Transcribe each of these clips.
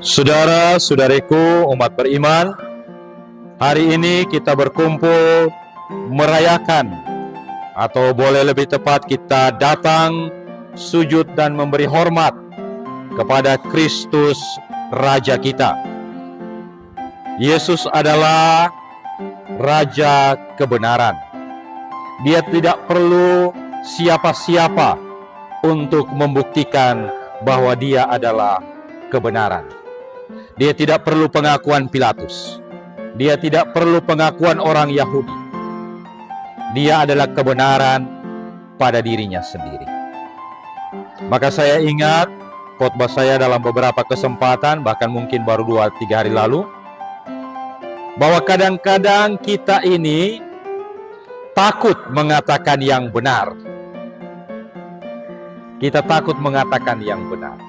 Saudara-saudariku umat beriman, hari ini kita berkumpul merayakan, atau boleh lebih tepat kita datang sujud dan memberi hormat kepada Kristus Raja kita. Yesus adalah Raja kebenaran. Dia tidak perlu siapa-siapa untuk membuktikan bahwa dia adalah kebenaran. Dia tidak perlu pengakuan Pilatus. Dia tidak perlu pengakuan orang Yahudi. Dia adalah kebenaran pada dirinya sendiri. Maka saya ingat khotbah saya dalam beberapa kesempatan, bahkan mungkin baru 2-3 hari lalu, bahwa kadang-kadang kita ini takut mengatakan yang benar. Kita takut mengatakan yang benar.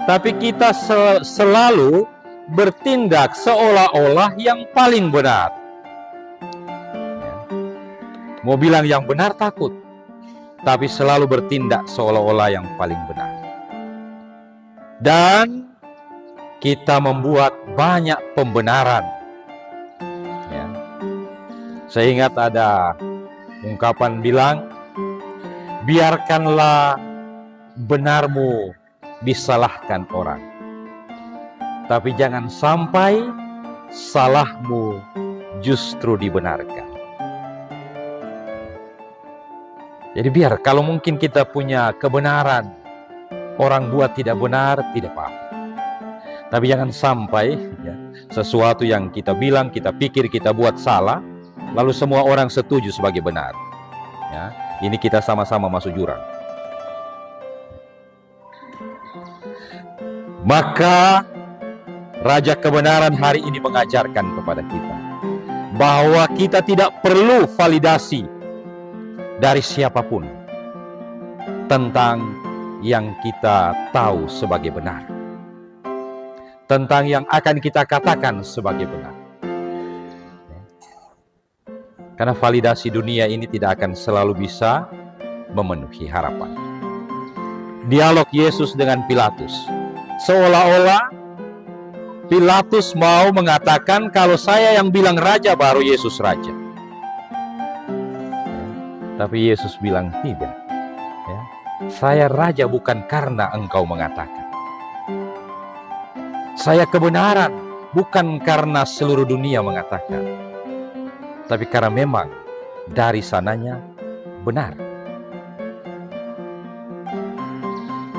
Tapi kita selalu bertindak seolah-olah yang paling benar. Mau bilang yang benar takut, tapi selalu bertindak seolah-olah yang paling benar. Dan kita membuat banyak pembenaran. Ya. Saya ingat ada ungkapan bilang, biarkanlah benarmu disalahkan orang, tapi jangan sampai salahmu justru dibenarkan. Jadi biar kalau mungkin kita punya kebenaran, orang buat tidak benar, tidak apa-apa. Tapi jangan sampai sesuatu yang kita bilang, kita pikir, kita buat salah, lalu semua orang setuju sebagai benar. Ya, ini kita sama-sama masuk jurang. Maka Raja kebenaran hari ini mengajarkan kepada kita bahwa kita tidak perlu validasi dari siapapun tentang yang kita tahu sebagai benar, tentang yang akan kita katakan sebagai benar. Karena validasi dunia ini tidak akan selalu bisa memenuhi harapan. Dialog Yesus dengan Pilatus, seolah-olah Pilatus mau mengatakan kalau saya yang bilang raja, baru Yesus raja. Tapi Yesus bilang tidak. Ya, saya raja bukan karena engkau mengatakan. Saya kebenaran bukan karena seluruh dunia mengatakan. Tapi karena memang dari sananya benar.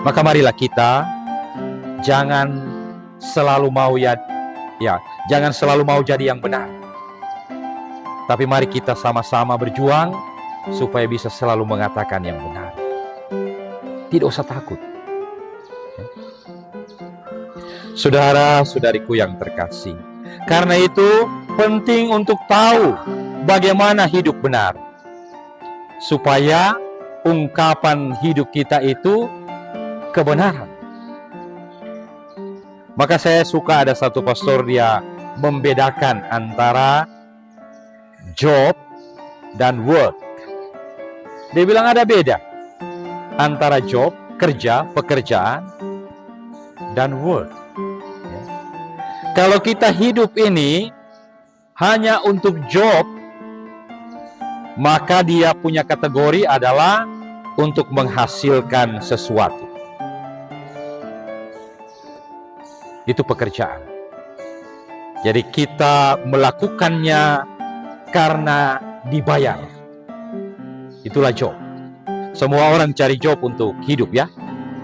Maka marilah kita jangan selalu mau jangan selalu mau jadi yang benar. Tapi mari kita sama-sama berjuang supaya bisa selalu mengatakan yang benar. Tidak usah takut. Saudara-saudariku yang terkasih, karena itu penting untuk tahu bagaimana hidup benar, supaya ungkapan hidup kita itu kebenaran. Maka saya suka ada satu pastor, dia membedakan antara job dan work. Dia bilang ada beda antara job, kerja, pekerjaan, dan work. Kalau kita hidup ini hanya untuk job, maka dia punya kategori adalah untuk menghasilkan sesuatu. Itu pekerjaan. Jadi kita melakukannya karena dibayar. Itulah job. Semua orang cari job untuk hidup ya,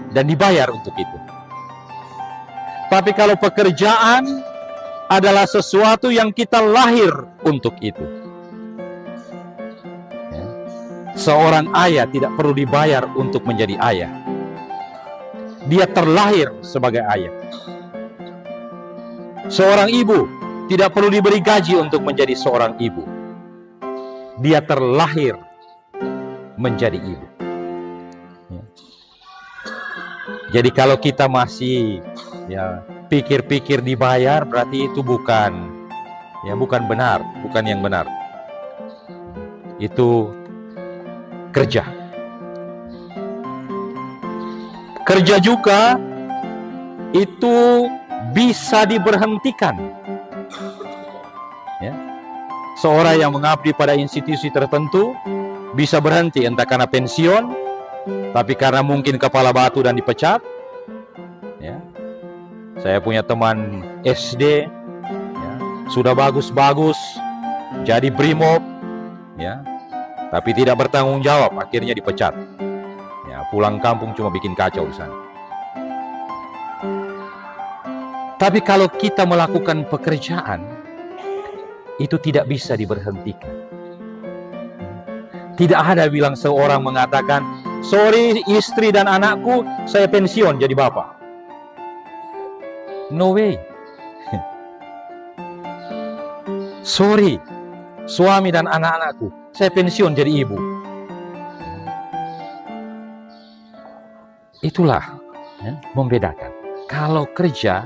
dan dibayar untuk itu. Tapi kalau pekerjaan adalah sesuatu yang kita lahir untuk itu. Seorang ayah tidak perlu dibayar untuk menjadi ayah. Dia terlahir sebagai ayah. Seorang ibu tidak perlu diberi gaji untuk menjadi seorang ibu. Dia terlahir menjadi ibu. Jadi kalau kita masih pikir-pikir dibayar, berarti itu bukan benar, bukan yang benar. Itu kerja. Kerja juga itu bisa diberhentikan. Ya. Seorang yang mengabdi pada institusi tertentu bisa berhenti, entah karena pensiun, tapi karena mungkin kepala batu dan dipecat. Ya. Saya punya teman SD, ya, sudah bagus-bagus, jadi brimob, ya, tapi tidak bertanggung jawab, akhirnya dipecat. Ya, pulang kampung cuma bikin kacau di sana. Tapi kalau kita melakukan pekerjaan, itu tidak bisa diberhentikan. Tidak ada bilang seorang mengatakan, sorry istri dan anakku, saya pensiun jadi bapak. No way. Sorry suami dan anak-anakku, saya pensiun jadi ibu. Itulah ya, membedakan. Kalau kerja,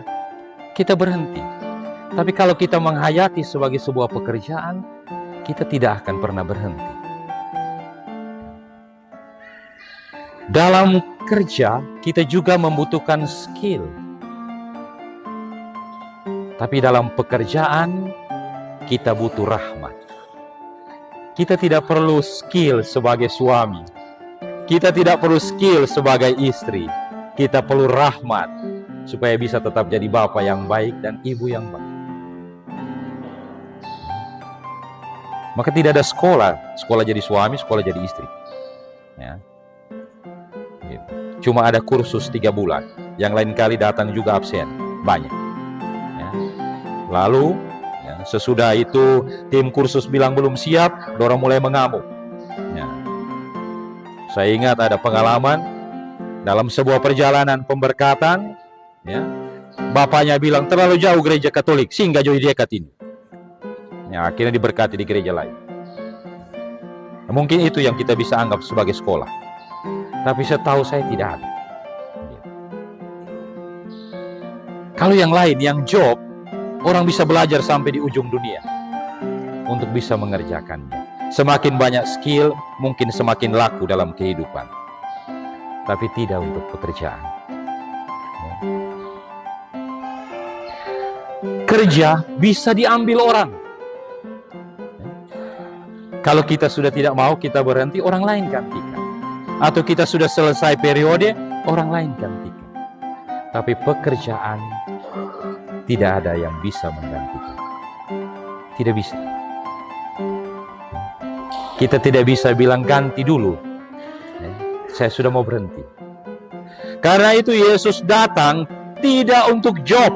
kita berhenti. Tapi kalau kita menghayati sebagai sebuah pekerjaan, kita tidak akan pernah berhenti. Dalam kerja, kita juga membutuhkan skill. Tapi dalam pekerjaan, kita butuh rahmat. Kita tidak perlu skill sebagai suami. Kita tidak perlu skill sebagai istri. Kita perlu rahmat, supaya bisa tetap jadi bapak yang baik dan ibu yang baik. Maka tidak ada sekolah jadi suami, sekolah jadi istri. Ya. Cuma ada kursus 3 bulan, yang lain kali datang juga absen, banyak. Ya. Lalu, ya, sesudah itu tim kursus bilang belum siap, dorang mulai mengamuk. Ya. Saya ingat ada pengalaman, dalam sebuah perjalanan pemberkatan, ya, bapaknya bilang terlalu jauh gereja Katolik, sehingga jauh dekat ini. Ya, akhirnya diberkati di gereja lain. Nah, mungkin itu yang kita bisa anggap sebagai sekolah. Tapi setahu saya tidak ada. Kalau yang lain, yang job, orang bisa belajar sampai di ujung dunia untuk bisa mengerjakannya. Semakin banyak skill, mungkin semakin laku dalam kehidupan. Tapi tidak untuk pekerjaan. Kerja bisa diambil orang. Kalau kita sudah tidak mau, kita berhenti, orang lain gantikan. Atau kita sudah selesai periode, orang lain gantikan. Tapi pekerjaan tidak ada yang bisa menggantikan. Tidak bisa. Kita tidak bisa bilang ganti dulu. Saya sudah mau berhenti. Karena itu Yesus datang tidak untuk job.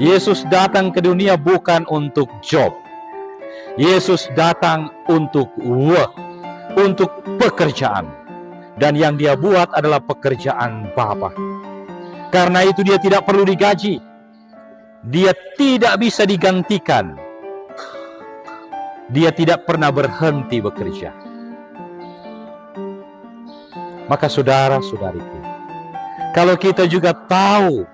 Yesus datang ke dunia bukan untuk job. Yesus datang untuk work, untuk pekerjaan. Dan yang dia buat adalah pekerjaan Bapa. Karena itu dia tidak perlu digaji. Dia tidak bisa digantikan. Dia tidak pernah berhenti bekerja. Maka saudara-saudariku, kalau kita juga tahu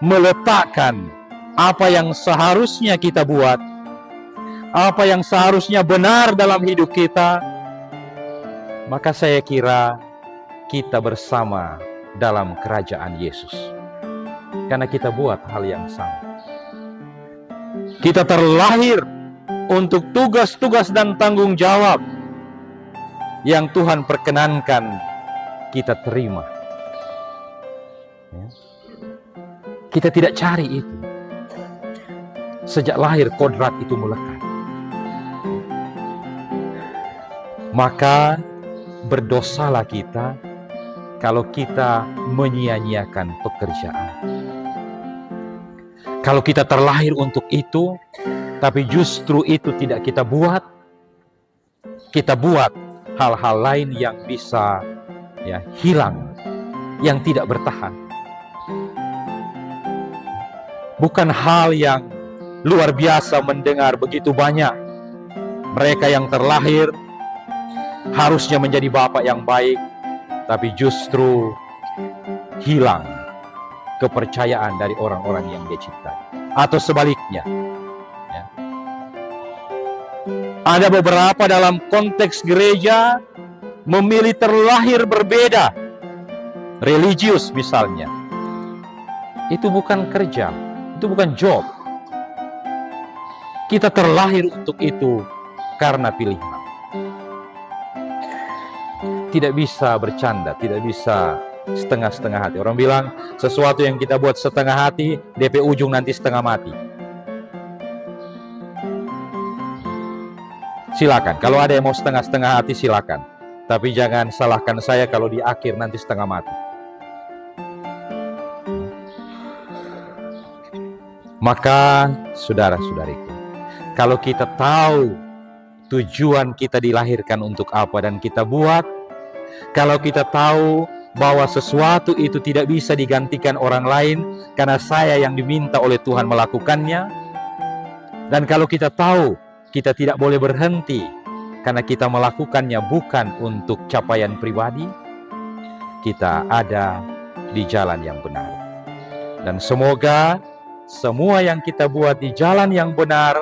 meletakkan apa yang seharusnya kita buat, apa yang seharusnya benar dalam hidup kita, maka saya kira kita bersama dalam kerajaan Yesus. Karena kita buat hal yang sama. Kita terlahir untuk tugas-tugas dan tanggung jawab yang Tuhan perkenankan kita terima. Kita tidak cari itu. Sejak lahir kodrat itu melekat. Maka berdosalah kita kalau kita menyia-nyiakan pekerjaan. Kalau kita terlahir untuk itu, tapi justru itu tidak kita buat hal-hal lain yang bisa hilang, yang tidak bertahan. Bukan hal yang luar biasa mendengar begitu banyak mereka yang terlahir harusnya menjadi bapak yang baik, tapi justru hilang kepercayaan dari orang-orang yang dia ciptai. Atau sebaliknya, ada beberapa dalam konteks gereja memilih terlahir berbeda, religius misalnya. Itu bukan kerja, itu bukan job. Kita terlahir untuk itu karena pilihan. Tidak bisa bercanda, tidak bisa setengah-setengah hati. Orang bilang sesuatu yang kita buat setengah hati, DP ujung nanti setengah mati. Silakan, kalau ada yang mau setengah-setengah hati silakan. Tapi jangan salahkan saya kalau di akhir nanti setengah mati. Maka saudara-saudariku, kalau kita tahu tujuan kita dilahirkan untuk apa dan kita buat, kalau kita tahu bahwa sesuatu itu tidak bisa digantikan orang lain karena saya yang diminta oleh Tuhan melakukannya, dan kalau kita tahu kita tidak boleh berhenti karena kita melakukannya bukan untuk capaian pribadi, kita ada di jalan yang benar. Dan semoga semua yang kita buat di jalan yang benar,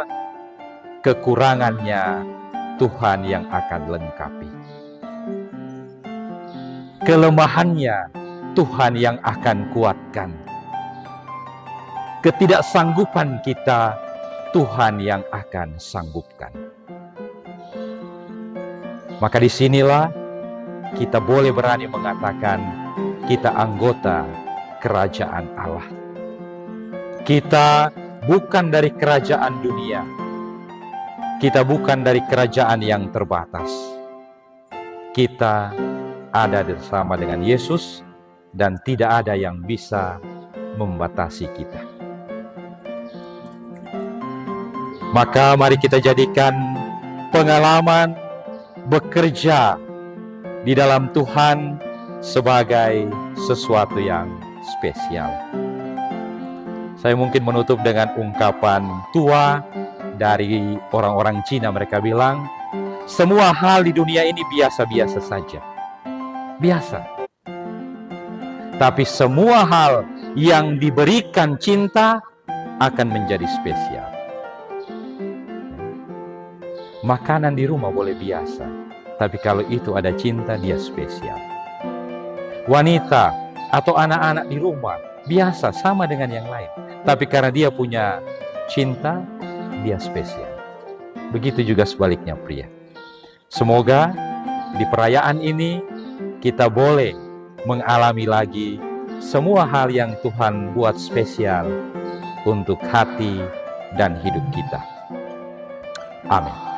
kekurangannya Tuhan yang akan lengkapi. Kelemahannya Tuhan yang akan kuatkan. Ketidaksanggupan kita Tuhan yang akan sanggupkan. Maka disinilah kita boleh berani mengatakan kita anggota kerajaan Allah. Kita bukan dari kerajaan dunia. Kita bukan dari kerajaan yang terbatas. Kita ada bersama dengan Yesus dan tidak ada yang bisa membatasi kita. Maka mari kita jadikan pengalaman bekerja di dalam Tuhan sebagai sesuatu yang spesial. Saya mungkin menutup dengan ungkapan tua dari orang-orang Cina. Mereka bilang, semua hal di dunia ini biasa-biasa saja. Biasa. Tapi semua hal yang diberikan cinta akan menjadi spesial. Makanan di rumah boleh biasa, tapi kalau itu ada cinta, dia spesial. Wanita atau anak-anak di rumah biasa, sama dengan yang lain, tapi karena dia punya cinta, dia spesial. Begitu juga sebaliknya pria. Semoga di perayaan ini kita boleh mengalami lagi semua hal yang Tuhan buat spesial untuk hati dan hidup kita. Amin.